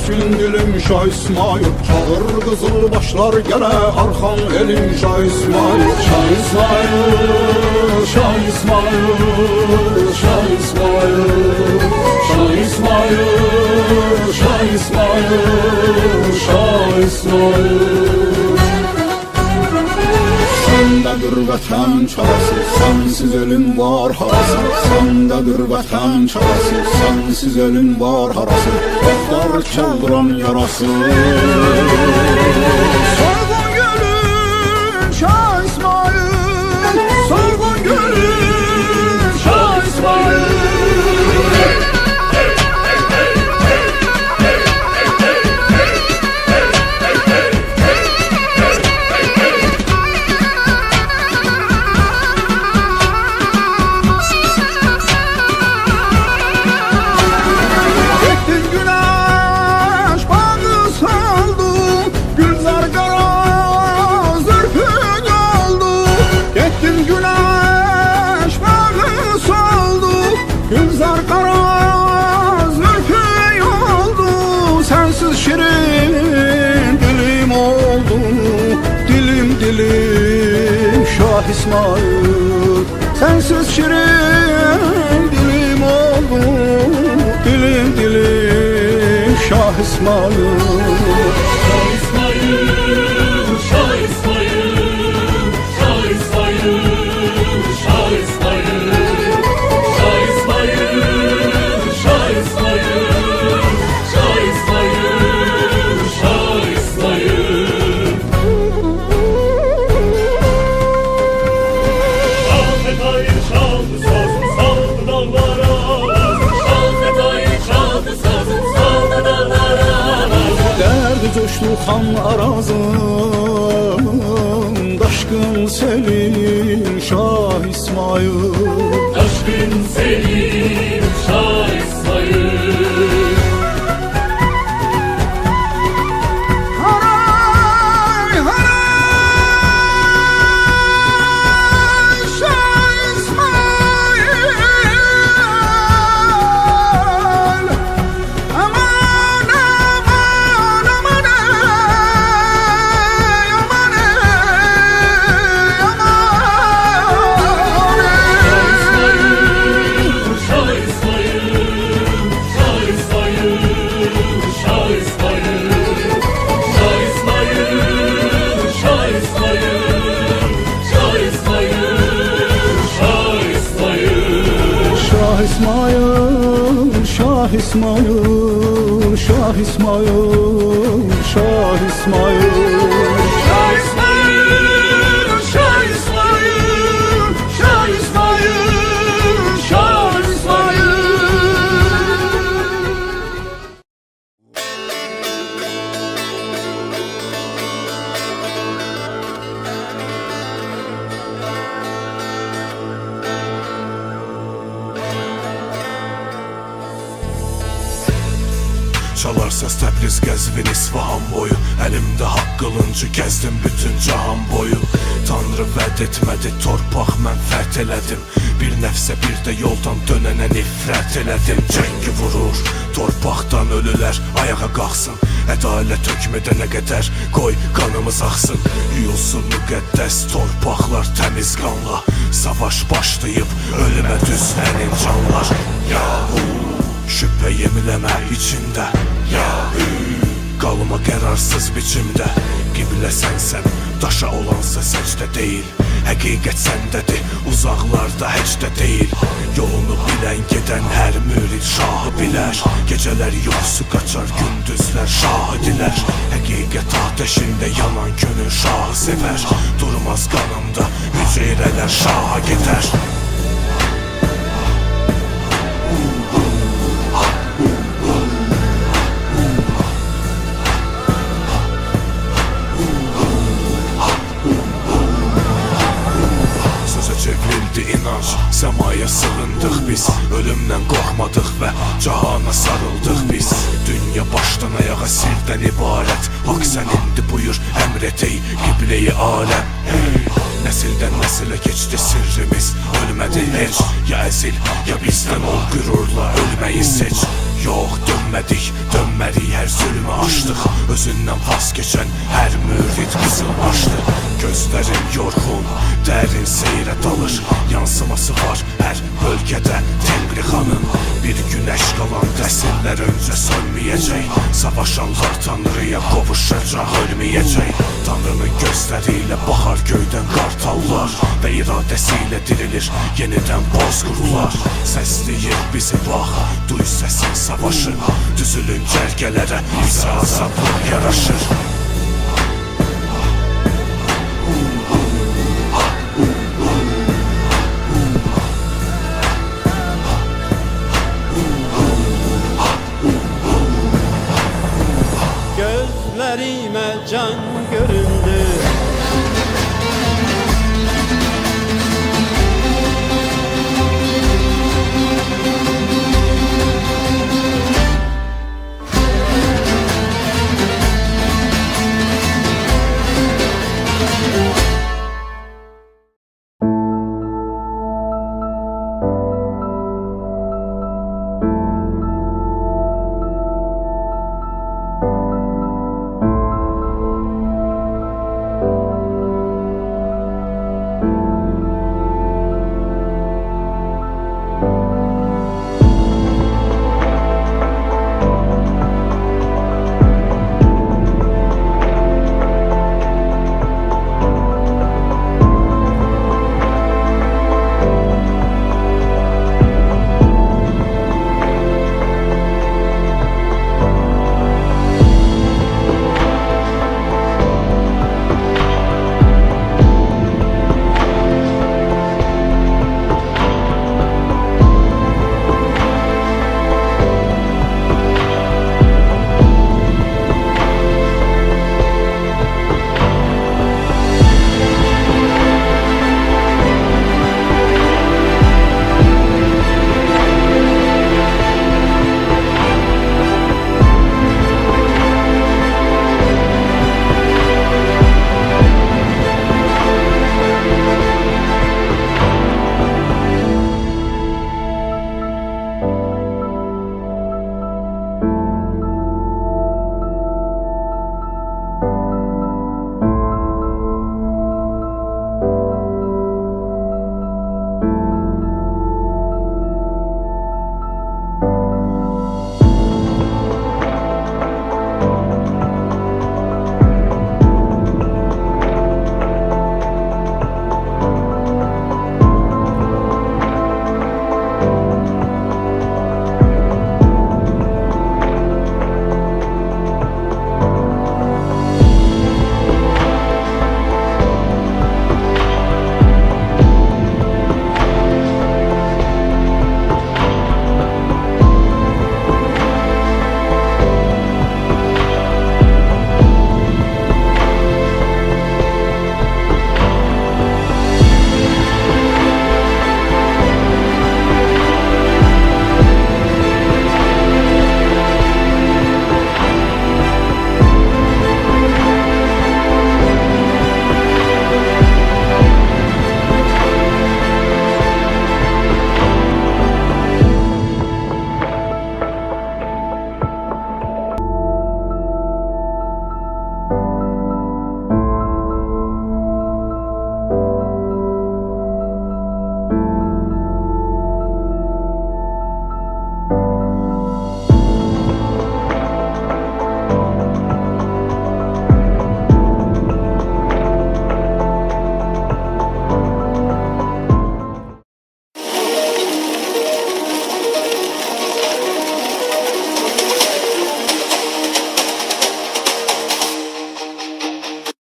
Keskin dilim Şah İsmail, çağır kızıl başlar gele arxan elim Şah İsmail. Şah İsmail, Şah İsmail, Şah İsmail, Şah İsmail, Şah İsmail, Şah İsmail. Sendedir vətən çarası, sensiz ölüm var harası. Sendedir vətən çarası, sensiz ölüm var harası. Qaflar çaldıran yarası. Soygun gülün Şah İsmail, soygun gülün Şah İsmail. Gülzar kara zülfü oldu, sensiz şirin dilim oldu. Dilim dilim Şah İsmail, sensiz şirin dilim oldu. Dilim dilim Şah İsmail. Şah İsmail, Şah İsmail, Şah İsmail, Şah İsmail. Coştu kan arazım, daşkın Selim Şah İsmail. Daşkın Selim Şah İsmail. İsmail, Şah İsmail, Şah İsmail, Şah İsmail. Şah İsmail, Şah İsmail, Şah İsmail, Şah İsmail. Çalar səs Təbriz, Qəzvin, İsfahan boyu. Əlimdə haqq qılıncı, gəzdim bütün cahan boyu. Tanrı vəd etmədi, torpaq mən fəth elədim. Bir nəfsə bir də yoldan dönənə nifrət elədim. Cəngi vurur, torpaqdan ölülər ayağa qalxsın. Ədalət hökm edənə qədər qoy qanımız axsın. Yuyulsun müqəddəs torpaqlar təmiz qanla. Savaş başlayıb ölümə düz hənin canlar. Yahu şübhə yemiləmə içində, Yahu qalma qərarsız biçimdə. Qiblə sənsən, daşa olansa səcdə deyil. Həqiqət səndədir, uzaqlarda heç də deyil. Yolunu bilən gedən hər mürid şahı bilər. Gecələr yoxsu qaçar, gündüzlər şahidilər. Həqiqət ateşində yanan gönül şahı sevər. Durmaz qanımda, müceyirələr şaha gedər. İnanç, səmaya sığındıq biz. Ölümdən qorxmadıq və cahana sarıldıq biz. Dünya başdan ayağa sirdən ibarət. Haqq sənindir, buyur əmr et ey qiblə-i aləm. Nəsildən nəsilə keçdi sirrimiz. Ölmədi heç, ya əzil, ya bizdən ol qürurla ölməyi seç. Yox, dönmədik, dönmərik, hər zülmü aşdıq. Özündən vaz keçən hər mürid qızılbaşdı. Gözlərim yorğun, dərin seyrə dalır. Yansıması var hər bölgədə Tenqrixanın. Bir günəş qalan dəsillər öncə sönməyəcək. Savaşanlar Tanrıya qovuşacaq, ölməyəcək. Tanrının gözləri ilə baxar göydən qartallar və iradəsi ilə dirilir yenidən bozqurlar. Səsləyir bizi bax, duy səsin savaşı. Düzülün cərgələrə, bizə azadlıq yaraşır. Gözlerime can göründü,